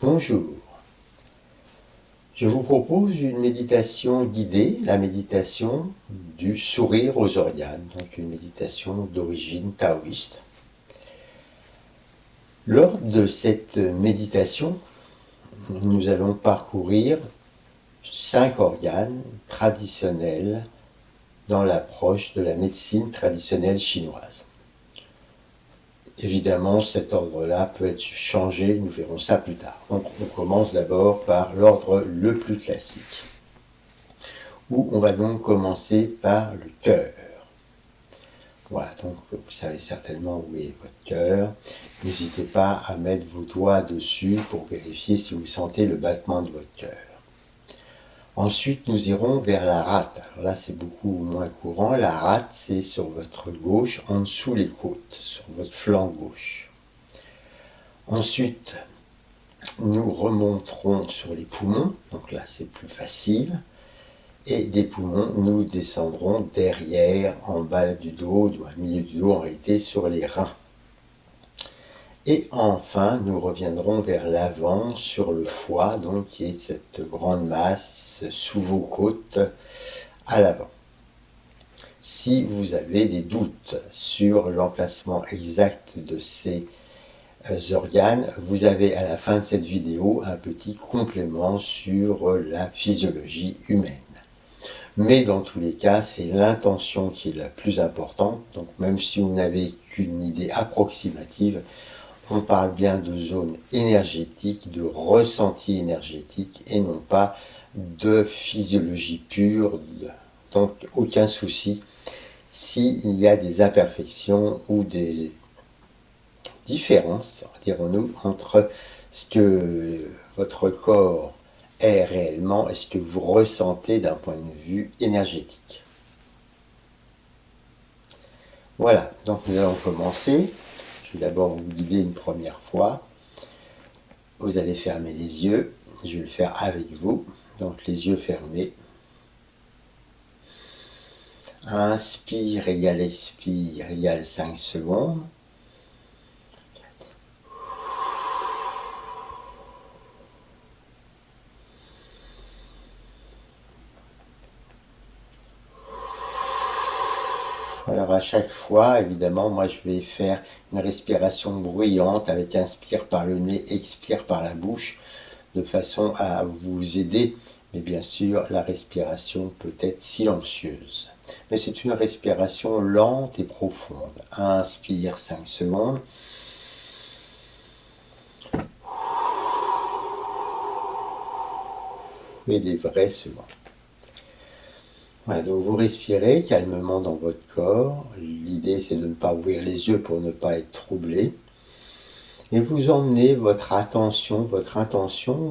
Bonjour, je vous propose une méditation guidée, la méditation du sourire aux organes, donc une méditation d'origine taoïste. Lors de cette méditation, nous allons parcourir 5 organes traditionnels dans l'approche de la médecine traditionnelle chinoise. Évidemment, cet ordre-là peut être changé, nous verrons ça plus tard. Donc on commence d'abord par l'ordre le plus classique, où on va donc commencer par le cœur. Voilà, donc vous savez certainement où est votre cœur. N'hésitez pas à mettre vos doigts dessus pour vérifier si vous sentez le battement de votre cœur. Ensuite, nous irons vers la rate. Alors là, c'est beaucoup moins courant. La rate, c'est sur votre gauche, en dessous les côtes, sur votre flanc gauche. Ensuite, nous remonterons sur les poumons. Donc là, c'est plus facile. Et des poumons, nous descendrons derrière, en bas du dos, au milieu du dos, en réalité, sur les reins. Et enfin, nous reviendrons vers l'avant, sur le foie, donc qui est cette grande masse sous vos côtes à l'avant. Si vous avez des doutes sur l'emplacement exact de ces organes, vous avez à la fin de cette vidéo un petit complément sur la physiologie humaine. Mais dans tous les cas, c'est l'intention qui est la plus importante. Donc même si vous n'avez qu'une idée approximative, on parle bien de zone énergétique, de ressenti énergétique et non pas de physiologie pure. Donc aucun souci s'il y a des imperfections ou des différences, dirons-nous, entre ce que votre corps est réellement et ce que vous ressentez d'un point de vue énergétique. Voilà, donc nous allons commencer. Je vais d'abord vous guider une première fois. Vous allez fermer les yeux. Je vais le faire avec vous. Donc les yeux fermés. Inspire égale expire égale 5 secondes. Alors à chaque fois, évidemment, moi je vais faire une respiration bruyante avec inspire par le nez, expire par la bouche, de façon à vous aider. Mais bien sûr, la respiration peut être silencieuse. Mais c'est une respiration lente et profonde. Inspire 5 secondes. Et des vraies secondes. Voilà, donc vous respirez calmement dans votre corps. L'idée, c'est de ne pas ouvrir les yeux pour ne pas être troublé. Et vous emmenez votre intention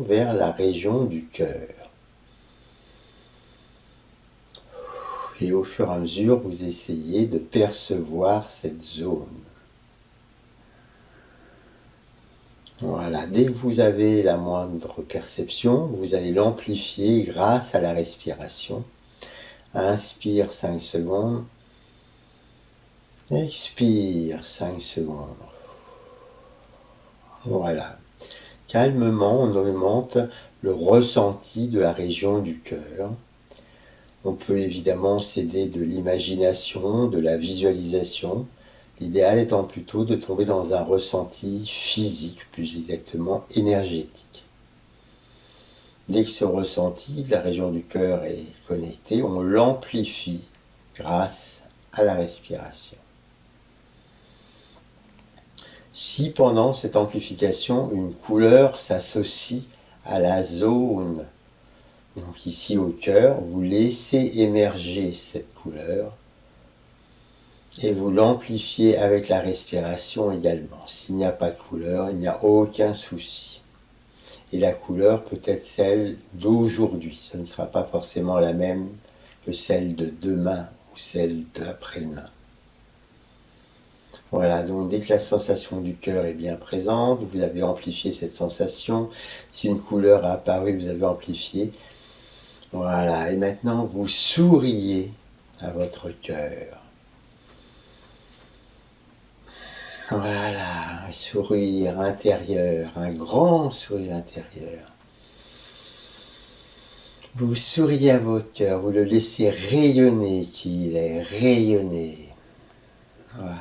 vers la région du cœur. Et au fur et à mesure, vous essayez de percevoir cette zone. Voilà, dès que vous avez la moindre perception, vous allez l'amplifier grâce à la respiration. Inspire 5 secondes. Expire 5 secondes. Voilà. Calmement, on augmente le ressenti de la région du cœur. On peut évidemment s'aider de l'imagination, de la visualisation. L'idéal étant plutôt de tomber dans un ressenti physique, plus exactement énergétique. Dès que ce ressenti, la région du cœur est connectée, on l'amplifie grâce à la respiration. Si pendant cette amplification, une couleur s'associe à la zone, donc ici au cœur, vous laissez émerger cette couleur et vous l'amplifiez avec la respiration également. S'il n'y a pas de couleur, il n'y a aucun souci. Et la couleur peut être celle d'aujourd'hui. Ce ne sera pas forcément la même que celle de demain ou celle d'après-demain. Voilà, donc dès que la sensation du cœur est bien présente, vous avez amplifié cette sensation. Si une couleur a apparu, vous avez amplifié. Voilà, et maintenant vous souriez à votre cœur. Voilà, un sourire intérieur, un grand sourire intérieur. Vous souriez à votre cœur, vous le laissez rayonner qu'il est, rayonner. Voilà.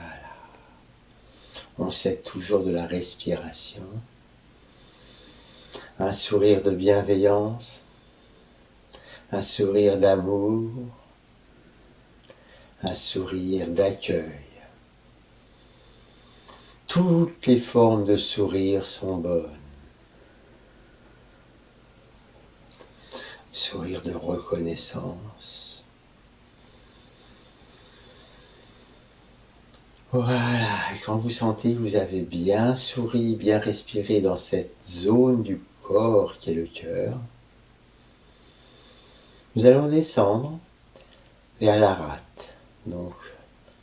On s'aide toujours de la respiration. Un sourire de bienveillance, un sourire d'amour, un sourire d'accueil. Toutes les formes de sourire sont bonnes. Sourire de reconnaissance. Voilà, et quand vous sentez que vous avez bien souri, bien respiré dans cette zone du corps qui est le cœur, nous allons descendre vers la rate. Donc,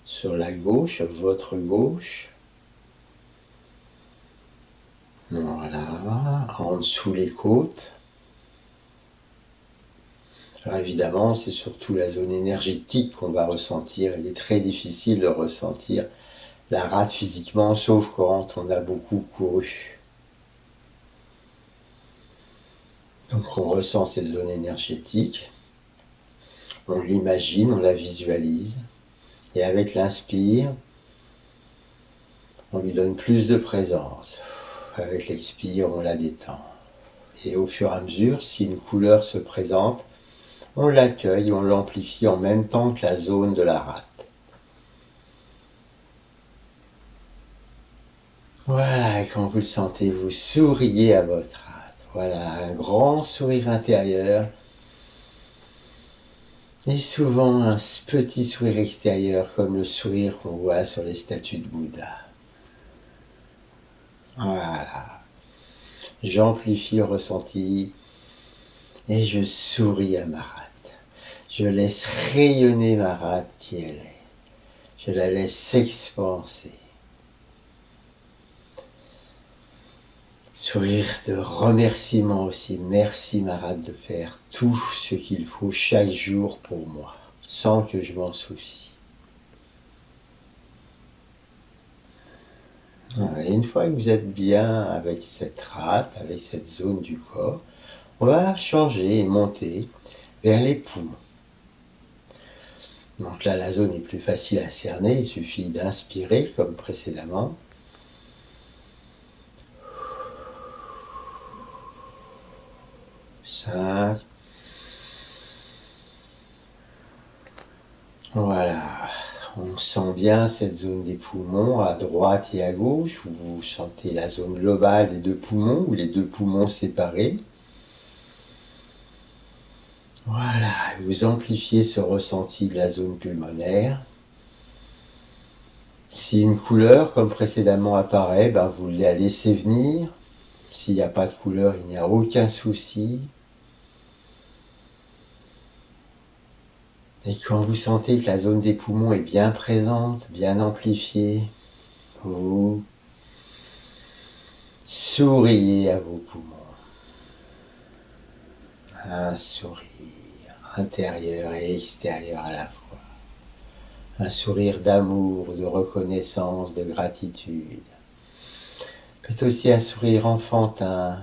sur la gauche, votre gauche. Voilà, en dessous les côtes. Alors évidemment, c'est surtout la zone énergétique qu'on va ressentir. Il est très difficile de ressentir la rate physiquement, sauf quand on a beaucoup couru. Donc on ressent ces zones énergétiques, on l'imagine, on la visualise, et avec l'inspire, on lui donne plus de présence. Avec l'expire, on la détend. Et au fur et à mesure, si une couleur se présente, on l'accueille, on l'amplifie en même temps que la zone de la rate. Voilà, et quand vous le sentez, vous souriez à votre rate. Voilà, un grand sourire intérieur. Et souvent un petit sourire extérieur, comme le sourire qu'on voit sur les statues de Bouddha. Voilà. J'amplifie le ressenti et je souris à ma rate. Je laisse rayonner ma rate qui elle est. Je la laisse s'expanser. Sourire de remerciement aussi. Merci ma rate de faire tout ce qu'il faut chaque jour pour moi, sans que je m'en soucie. Et une fois que vous êtes bien avec cette rate, avec cette zone du corps, on va changer et monter vers les poumons. Donc là, la zone est plus facile à cerner, il suffit d'inspirer comme précédemment. Cinq. Voilà. On sent bien cette zone des poumons à droite et à gauche. Vous sentez la zone globale des deux poumons ou les deux poumons séparés. Voilà, vous amplifiez ce ressenti de la zone pulmonaire. Si une couleur, comme précédemment, apparaît, vous la laissez venir. S'il n'y a pas de couleur, il n'y a aucun souci. Et quand vous sentez que la zone des poumons est bien présente, bien amplifiée, vous souriez à vos poumons. Un sourire intérieur et extérieur à la fois. Un sourire d'amour, de reconnaissance, de gratitude. Peut-être aussi un sourire enfantin,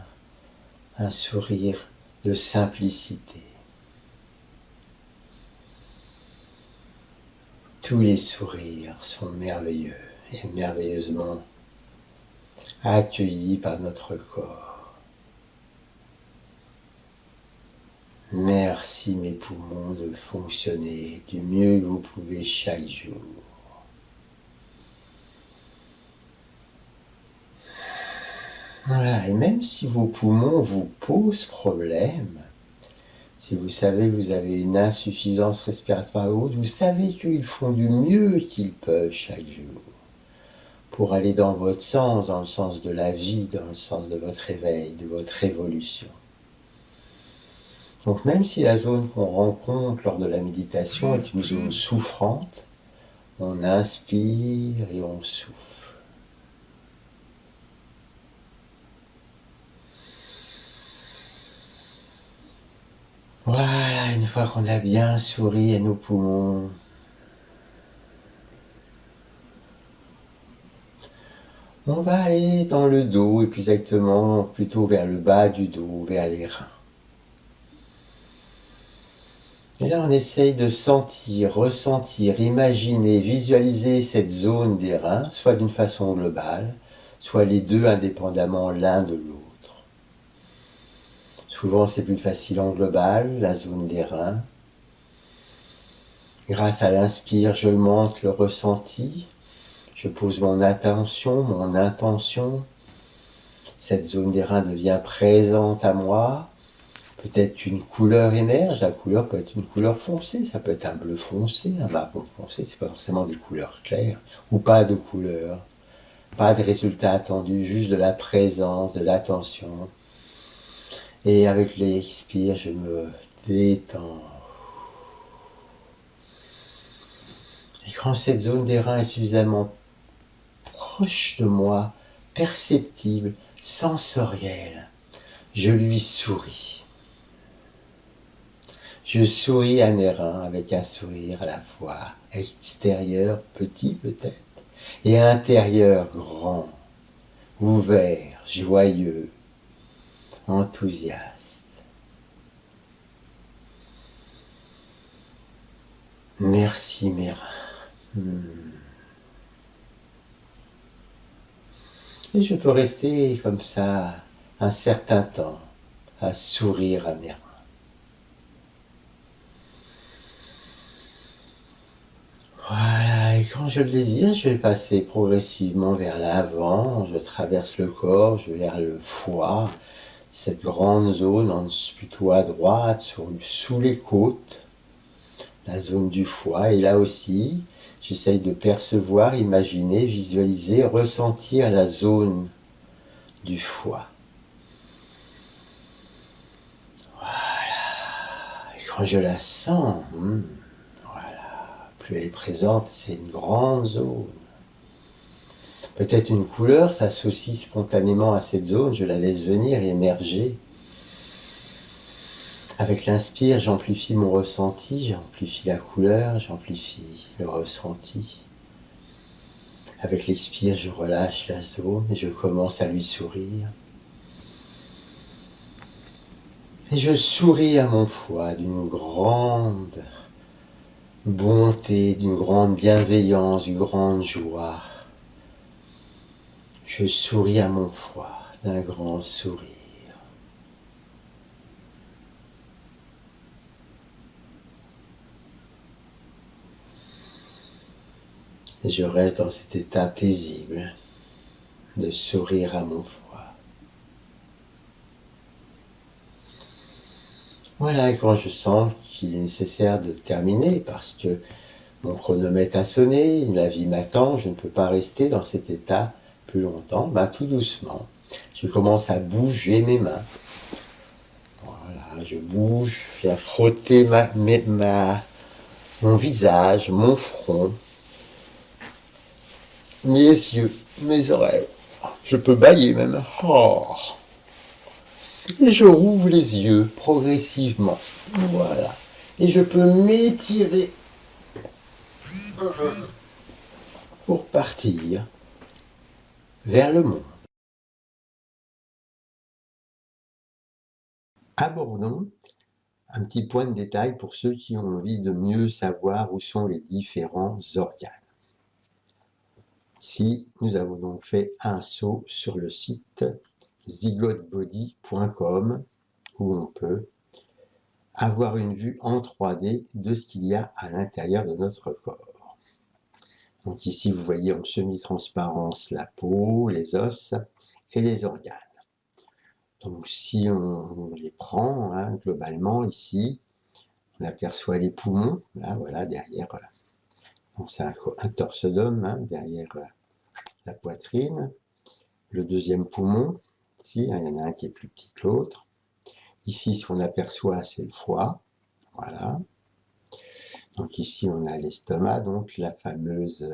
un sourire de simplicité. Tous les sourires sont merveilleux et merveilleusement accueillis par notre corps. Merci mes poumons de fonctionner du mieux que vous pouvez chaque jour. Voilà, et même si vos poumons vous posent problème, si vous savez que vous avez une insuffisance respiratoire haute, vous savez qu'ils font du mieux qu'ils peuvent chaque jour pour aller dans votre sens, dans le sens de la vie, dans le sens de votre réveil, de votre évolution. Donc même si la zone qu'on rencontre lors de la méditation est une zone souffrante, on inspire et on souffle. Voilà, une fois qu'on a bien souri à nos poumons, On va aller dans le dos, et plus exactement plutôt vers le bas du dos, vers les reins. Et là, on essaye de sentir, ressentir, imaginer, visualiser cette zone des reins, soit d'une façon globale, soit les deux indépendamment l'un de l'autre. Souvent, c'est plus facile en global, la zone des reins. Grâce à l'inspire, je monte le ressenti. Je pose mon attention, mon intention. Cette zone des reins devient présente à moi. Peut-être une couleur émerge, la couleur peut être une couleur foncée, ça peut être un bleu foncé, un marron foncé, c'est pas forcément des couleurs claires, ou pas de couleur, pas de résultat attendu, juste de la présence, de l'attention. Et avec l'expire, je me détends. Et quand cette zone des reins est suffisamment proche de moi, perceptible, sensorielle, je lui souris. Je souris à mes reins avec un sourire à la fois extérieur, petit peut-être, et intérieur, grand, ouvert, joyeux, enthousiaste. Merci mes reins. Et je peux rester comme ça un certain temps à sourire à mes reins. Voilà, et quand je le désire, je vais passer progressivement vers l'avant, je traverse le corps, je vais vers le foie, cette grande zone plutôt à droite, sous les côtes, la zone du foie, et là aussi, j'essaye de percevoir, imaginer, visualiser, ressentir la zone du foie. Voilà, et quand je la sens, plus elle est présente, c'est une grande zone. Peut-être une couleur s'associe spontanément à cette zone, je la laisse venir, émerger. Avec l'inspire, j'amplifie mon ressenti, j'amplifie la couleur, j'amplifie le ressenti. Avec l'expire, je relâche la zone et je commence à lui sourire. Et je souris à mon foie d'une grande bonté, d'une grande bienveillance, d'une grande joie. Je souris à mon foie d'un grand sourire. Et je reste dans cet état paisible de sourire à mon foie. Voilà, et quand je sens qu'il est nécessaire de terminer parce que mon chronomètre a sonné, la vie m'attend, je ne peux pas rester dans cet état plus longtemps, tout doucement, je commence à bouger mes mains. Voilà, je bouge, je viens frotter mon visage, mon front, mes yeux, mes oreilles. Je peux bâiller même. Oh. Et je rouvre les yeux progressivement. Voilà. Et je peux m'étirer pour partir vers le monde. Abordons un petit point de détail pour ceux qui ont envie de mieux savoir où sont les différents organes. Ici, nous avons donc fait un saut sur le site zygotebody.com où on peut avoir une vue en 3D de ce qu'il y a à l'intérieur de notre corps. Donc ici, vous voyez en semi-transparence la peau, les os et les organes. Donc si on les prend globalement ici, on aperçoit les poumons, là voilà derrière, donc c'est un torse d'homme derrière la poitrine. Le deuxième poumon, ici, il y en a un qui est plus petit que l'autre. Ici, ce qu'on aperçoit, c'est le foie, voilà. Donc ici, on a l'estomac, donc la fameuse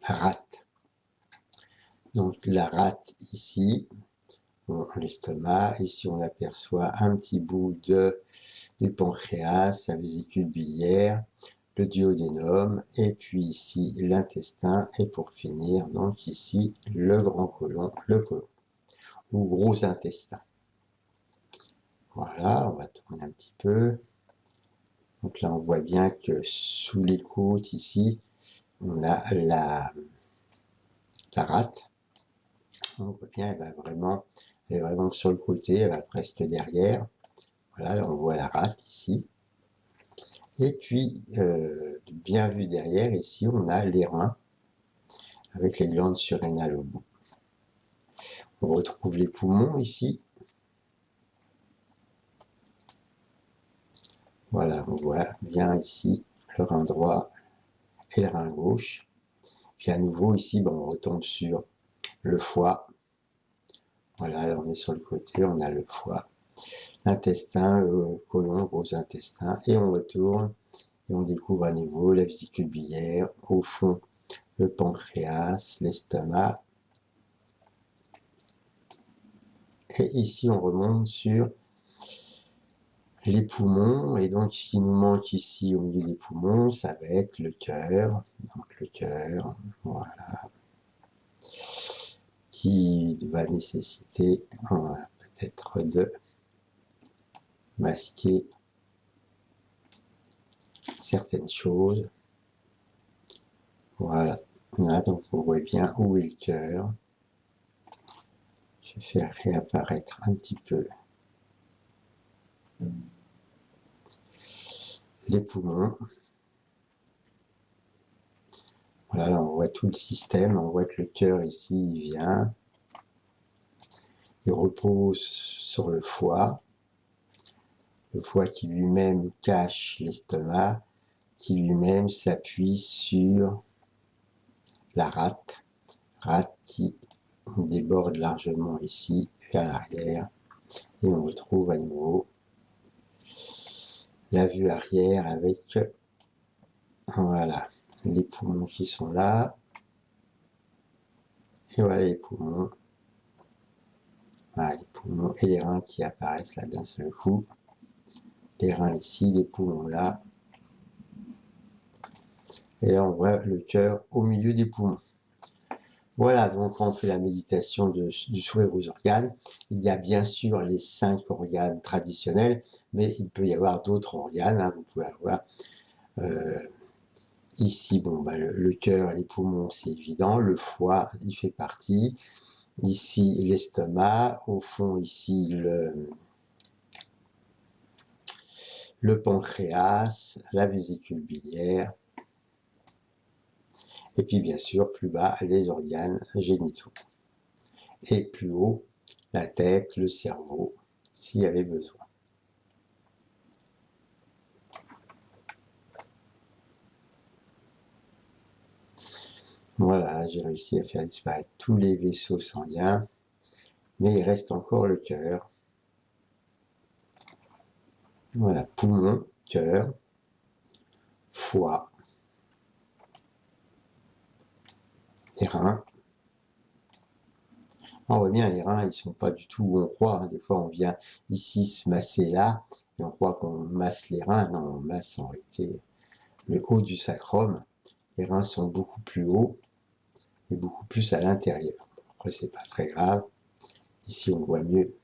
rate. Donc la rate ici, l'estomac, ici on aperçoit un petit bout du pancréas, sa vésicule biliaire, le duodénum, et puis ici l'intestin, et pour finir, donc ici, le grand côlon, le côlon, ou gros intestin. Voilà, on va tourner un petit peu. Donc là, on voit bien que sous les côtes, ici, on a la rate. On voit bien, elle est vraiment sur le côté, elle va presque derrière. Voilà, là, on voit la rate ici. Et puis, bien vu derrière, ici, on a les reins, avec les glandes surrénales au bout. On retrouve les poumons ici. Voilà, on voit bien ici le rein droit et le rein gauche. Puis à nouveau ici, on retombe sur le foie. Voilà, là on est sur le côté, on a le foie, l'intestin, le côlon, gros intestin, et on retourne et on découvre à nouveau la vésicule biliaire, au fond le pancréas, l'estomac. Et ici on remonte sur les poumons, et donc ce qui nous manque ici au milieu des poumons, ça va être le cœur. Donc le cœur, voilà, qui va nécessiter peut-être de masquer certaines choses. Voilà, là, donc on voit bien où est le cœur. Je vais faire réapparaître un petit peu les poumons. Voilà, là on voit tout le système, on voit que le cœur ici, il vient, il repose sur le foie qui lui-même cache l'estomac, qui lui-même s'appuie sur la rate qui déborde largement ici vers l'arrière, et on retrouve à nouveau la vue arrière avec, voilà, les poumons qui sont là, et voilà les poumons, voilà les poumons et les reins qui apparaissent là d'un seul coup, les reins ici, les poumons là, et là on voit le cœur au milieu des poumons. Voilà, donc quand on fait la méditation du sourire aux organes, il y a bien sûr les 5 organes traditionnels, mais il peut y avoir d'autres organes, hein. Vous pouvez avoir ici, le cœur, les poumons, c'est évident, le foie, il fait partie, ici l'estomac, au fond ici le pancréas, la vésicule biliaire, et puis bien sûr plus bas les organes génitaux. Et plus haut, la tête, le cerveau, s'il y avait besoin. Voilà, j'ai réussi à faire disparaître tous les vaisseaux sanguins, mais il reste encore le cœur. Voilà, poumon, cœur, foie, les reins. On voit bien, les reins, ils sont pas du tout où on croit, hein. Des fois, on vient ici se masser là, et on croit qu'on masse les reins. Non, on masse en réalité le haut du sacrum. Les reins sont beaucoup plus hauts et beaucoup plus à l'intérieur. Après, c'est pas très grave. Ici, on voit mieux.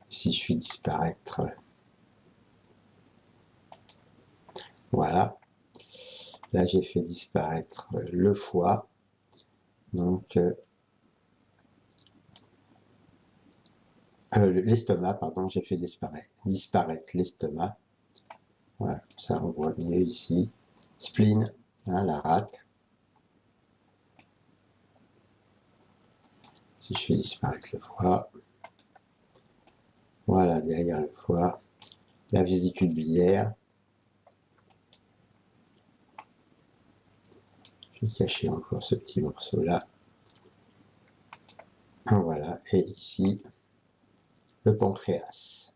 Si je fais disparaître, voilà. Là, j'ai fait disparaître le foie. Donc, l'estomac, pardon, j'ai fait disparaître l'estomac. Voilà, ça on voit mieux ici. Spleen, hein, la rate. Si je fais disparaître le foie, voilà, derrière le foie, la vésicule biliaire. Je vais cacher encore ce petit morceau-là. Voilà, et ici, le pancréas.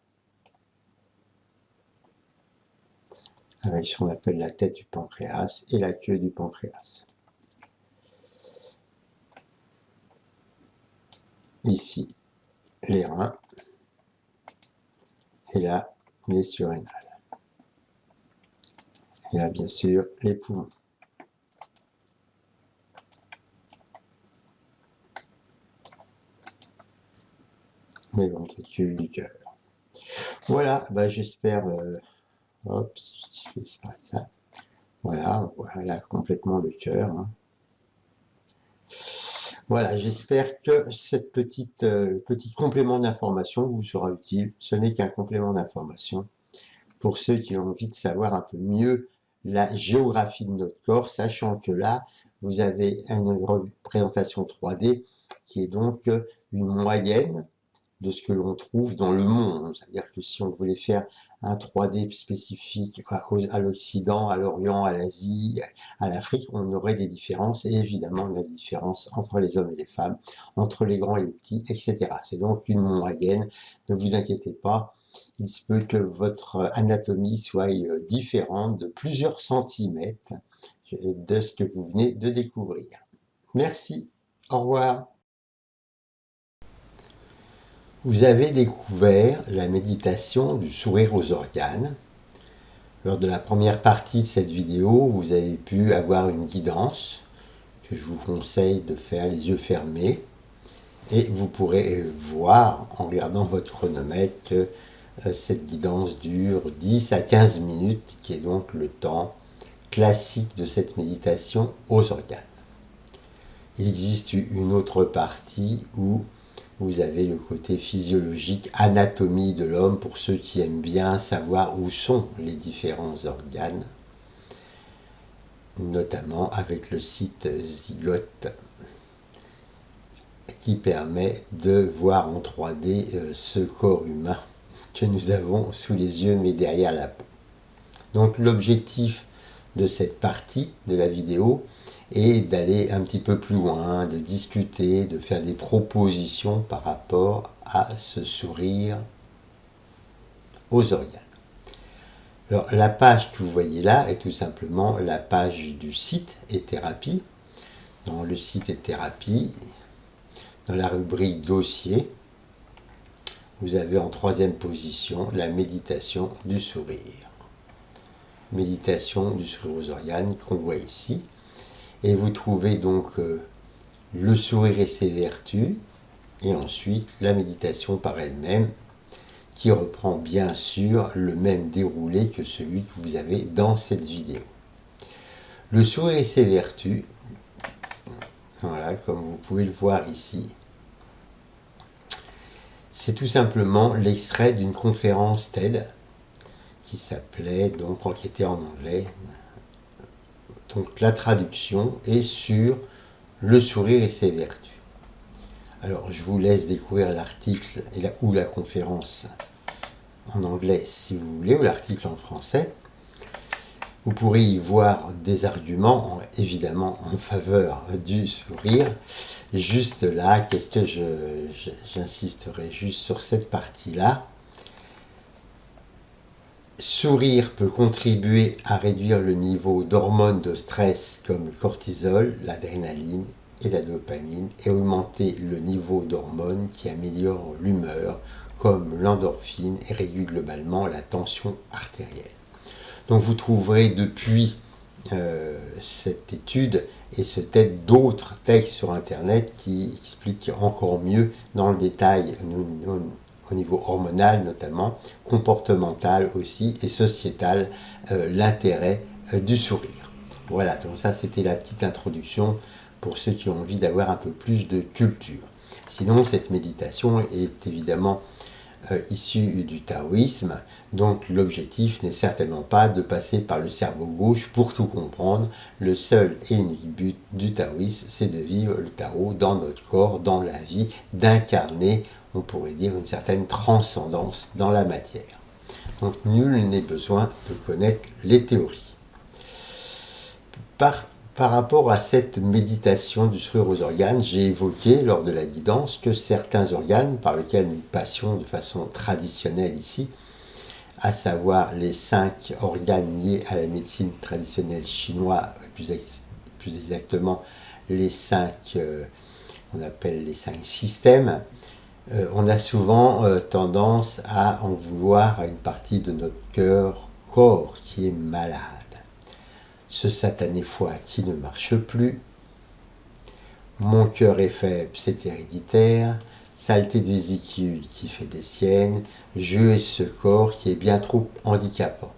Avec ce qu'on appelle la tête du pancréas et la queue du pancréas. Ici, les reins, et là, les surrénales. Et là, bien sûr, les poumons. Les ventricules du cœur. Voilà, bah, j'espère... hop, je vais disparaître ça. Voilà, voilà complètement le cœur. Hein. Voilà, j'espère que cette petit complément d'information vous sera utile. Ce n'est qu'un complément d'information pour ceux qui ont envie de savoir un peu mieux la géographie de notre corps, sachant que là, vous avez une représentation 3D qui est donc une moyenne de ce que l'on trouve dans le monde. C'est-à-dire que si on voulait faire un 3D spécifique à l'Occident, à l'Orient, à l'Asie, à l'Afrique, on aurait des différences, et évidemment il y a des différences entre les hommes et les femmes, entre les grands et les petits, etc. C'est donc une moyenne, ne vous inquiétez pas, il se peut que votre anatomie soit différente de plusieurs centimètres de ce que vous venez de découvrir. Merci, au revoir. Vous avez découvert la méditation du sourire aux organes. Lors de la première partie de cette vidéo, vous avez pu avoir une guidance que je vous conseille de faire les yeux fermés. Et vous pourrez voir en regardant votre chronomètre que cette guidance dure 10 à 15 minutes, qui est donc le temps classique de cette méditation aux organes. Il existe une autre partie où vous avez le côté physiologique, anatomie de l'homme, pour ceux qui aiment bien savoir où sont les différents organes, notamment avec le site Zygote, qui permet de voir en 3D ce corps humain que nous avons sous les yeux, mais derrière la peau. Donc l'objectif de cette partie de la vidéo est d'aller un petit peu plus loin, de discuter, de faire des propositions par rapport à ce sourire aux organes. Alors la page que vous voyez là est tout simplement la page du site e-thérapie. Dans le site e-thérapie, dans la rubrique dossier, vous avez en troisième position la méditation du sourire. Méditation du sourire aux organes qu'on voit ici. Et vous trouvez donc le sourire et ses vertus, et ensuite la méditation par elle-même, qui reprend bien sûr le même déroulé que celui que vous avez dans cette vidéo. Le sourire et ses vertus, voilà, comme vous pouvez le voir ici, c'est tout simplement l'extrait d'une conférence TED qui s'appelait, donc qui était en anglais, donc la traduction est sur le sourire et ses vertus. Alors je vous laisse découvrir l'article ou la conférence en anglais si vous voulez, ou l'article en français. Vous pourrez y voir des arguments, évidemment, en faveur du sourire. Juste là, qu'est-ce que j'insisterai juste sur cette partie-là. Sourire peut contribuer à réduire le niveau d'hormones de stress comme le cortisol, l'adrénaline et la dopamine, et augmenter le niveau d'hormones qui améliorent l'humeur comme l'endorphine et réduit globalement la tension artérielle. Donc vous trouverez depuis cette étude et ce TED d'autres textes sur internet qui expliquent encore mieux dans le détail au niveau hormonal notamment, comportemental aussi et sociétal l'intérêt du sourire. Voilà, donc ça c'était la petite introduction pour ceux qui ont envie d'avoir un peu plus de culture. Sinon cette méditation est évidemment issue du taoïsme, donc l'objectif n'est certainement pas de passer par le cerveau gauche pour tout comprendre. Le seul et unique but du taoïsme, c'est de vivre le Tao dans notre corps, dans la vie, d'incarner, on pourrait dire, une certaine transcendance dans la matière. Donc nul n'est besoin de connaître les théories. Par rapport à cette méditation du sourire aux organes, j'ai évoqué lors de la guidance que certains organes par lesquels nous passions de façon traditionnelle ici, à savoir les 5 organes liés à la médecine traditionnelle chinoise, plus exactement les 5, on appelle les 5 systèmes, on a souvent tendance à en vouloir à une partie de notre corps qui est malade. ce satané foie qui ne marche plus, mon cœur est faible, c'est héréditaire, saleté de vésicule qui fait des siennes, je et ce corps qui est bien trop handicapant.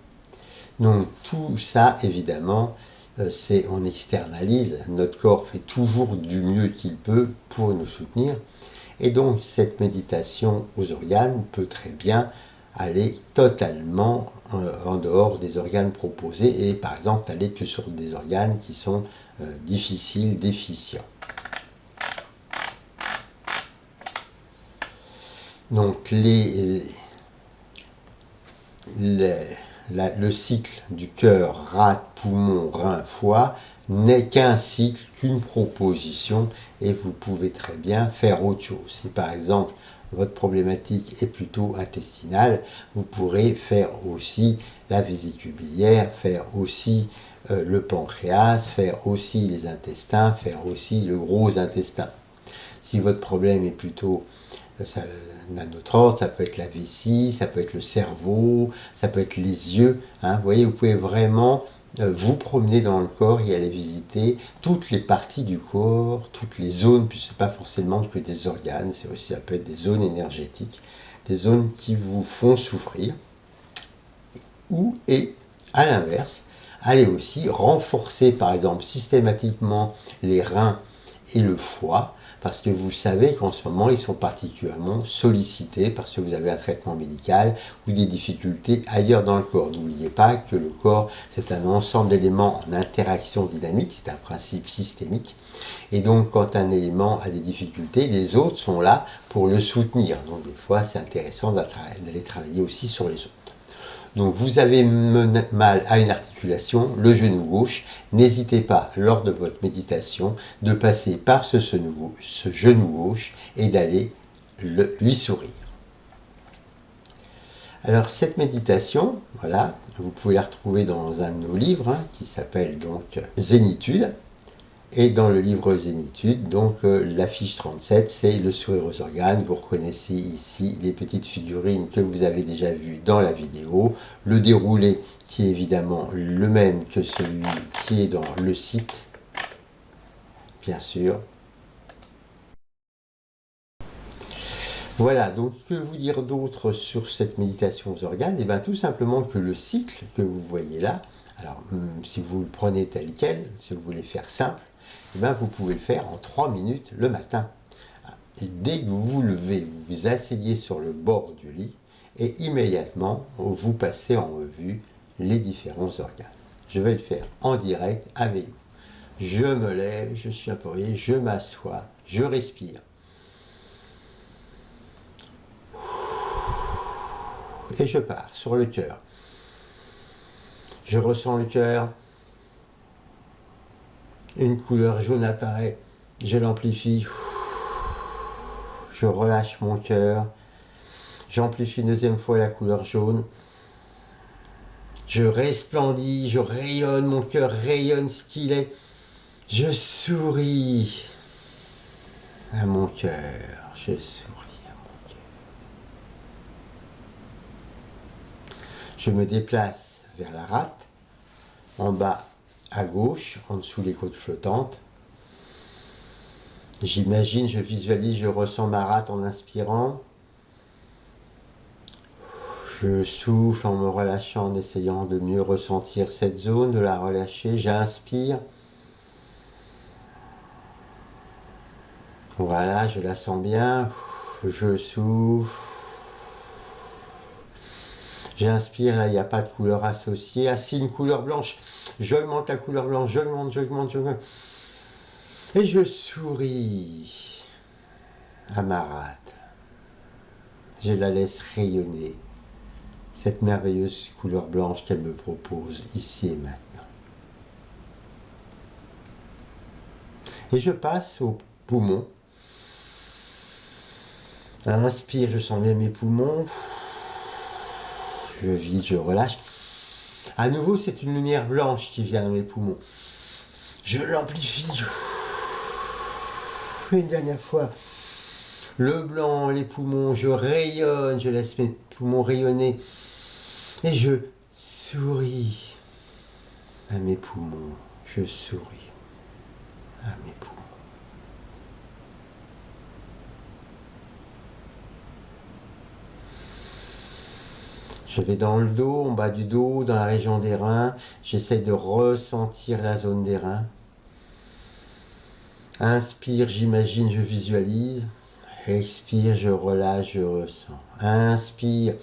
Donc tout ça, évidemment, on externalise, notre corps fait toujours du mieux qu'il peut pour nous soutenir, et donc cette méditation aux organes peut très bien aller totalement en dehors des organes proposés et par exemple aller que sur des organes qui sont difficiles, déficients. Donc le cycle du cœur, rate, poumon, rein, foie n'est qu'un cycle, qu'une proposition et vous pouvez très bien faire autre chose. Si par exemple votre problématique est plutôt intestinale, vous pourrez faire aussi la vésicule biliaire, faire aussi le pancréas, faire aussi les intestins, faire aussi le gros intestin. Si votre problème est plutôt d'un autre ordre, ça peut être la vessie, ça peut être le cerveau, ça peut être les yeux. Vous voyez, vous pouvez vraiment vous promener dans le corps et aller visiter toutes les parties du corps, toutes les zones, puis ce n'est pas forcément que des organes, c'est aussi, ça peut être des zones énergétiques, des zones qui vous font souffrir. Et à l'inverse, allez aussi renforcer par exemple systématiquement les reins et le foie, parce que vous savez qu'en ce moment, ils sont particulièrement sollicités parce que vous avez un traitement médical ou des difficultés ailleurs dans le corps. N'oubliez pas que le corps, c'est un ensemble d'éléments en interaction dynamique, c'est un principe systémique. Et donc, quand un élément a des difficultés, les autres sont là pour le soutenir. Donc, des fois, c'est intéressant d'aller travailler aussi sur les autres. Donc vous avez mal à une articulation, le genou gauche, n'hésitez pas lors de votre méditation de passer par ce genou gauche et d'aller lui sourire. Alors cette méditation, voilà, vous pouvez la retrouver dans un de nos livres qui s'appelle donc Zénitude. Et dans le livre Zénitude, donc la fiche 37, c'est le sourire aux organes. Vous reconnaissez ici les petites figurines que vous avez déjà vues dans la vidéo. Le déroulé qui est évidemment le même que celui qui est dans le site, bien sûr. Voilà, donc que vous dire d'autre sur cette méditation aux organes? Et bien tout simplement que le cycle que vous voyez là, alors si vous le prenez tel quel, si vous voulez faire simple, eh bien, vous pouvez le faire en 3 minutes le matin. Et dès que vous vous levez, vous vous asseyez sur le bord du lit et immédiatement, vous passez en revue les différents organes. Je vais le faire en direct avec vous. Je me lève, je suis appuyé, je m'assois, je respire. Et je pars sur le cœur. Je ressens le cœur. Une couleur jaune apparaît, je l'amplifie, je relâche mon cœur, j'amplifie une deuxième fois la couleur jaune, je resplendis, je rayonne, mon cœur rayonne ce qu'il est, je souris à mon cœur, je souris à mon cœur. Je me déplace vers la rate, en bas à gauche, en dessous les côtes flottantes. J'imagine, je visualise, je ressens ma rate en inspirant. Je souffle en me relâchant, en essayant de mieux ressentir cette zone, de la relâcher. J'inspire. Voilà, je la sens bien. Je souffle. J'inspire, là, il n'y a pas de couleur associée. Ah si, une couleur blanche. J'augmente la couleur blanche, j'augmente. Et je souris à ma rate. Je la laisse rayonner, cette merveilleuse couleur blanche qu'elle me propose ici et maintenant. Et je passe aux poumons. Inspire, je sens bien mes poumons. Je vide, je relâche. À nouveau, c'est une lumière blanche qui vient dans mes poumons. Je l'amplifie. Une dernière fois. Le blanc, les poumons, je rayonne, je laisse mes poumons rayonner. Et je souris. à mes poumons, je souris à mes poumons. Je vais dans le dos, en bas du dos, dans la région des reins. J'essaie de ressentir la zone des reins. Inspire, j'imagine, je visualise. Expire, je relâche, je ressens. Inspire.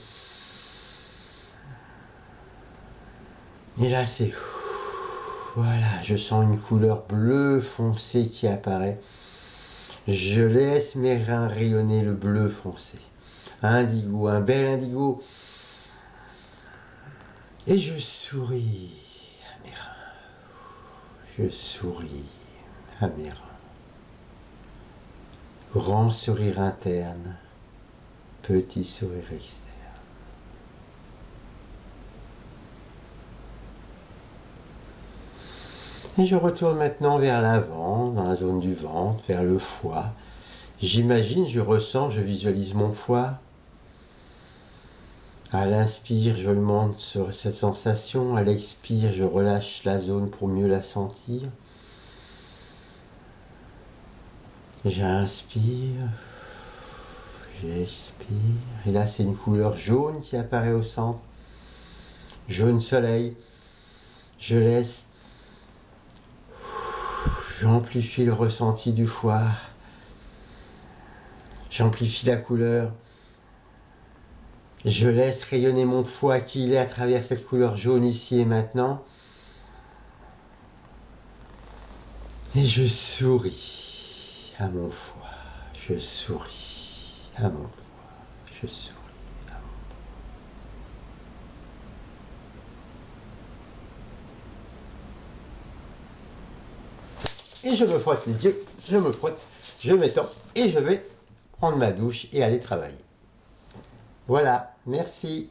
Et là, c'est... Voilà, je sens une couleur bleu foncé qui apparaît. Je laisse mes reins rayonner le bleu foncé. Indigo, un bel indigo. Et je souris à mes reins. Je souris à mes reins. Grand sourire interne, petit sourire externe. Et je retourne maintenant vers l'avant, dans la zone du ventre, vers le foie. J'imagine, je ressens, je visualise mon foie. À l'inspire, je augmente cette sensation. À l'expire, je relâche la zone pour mieux la sentir. J'inspire, j'expire. Et là, c'est une couleur jaune qui apparaît au centre. Jaune soleil. Je laisse. J'amplifie le ressenti du foie. J'amplifie la couleur. Je laisse rayonner mon foie qui est à travers cette couleur jaune ici et maintenant. Et je souris à mon foie. Je souris à mon foie. Je souris à mon foie. Et je me frotte les yeux. Je me frotte. Je m'étends. Et je vais prendre ma douche et aller travailler. Voilà. Merci.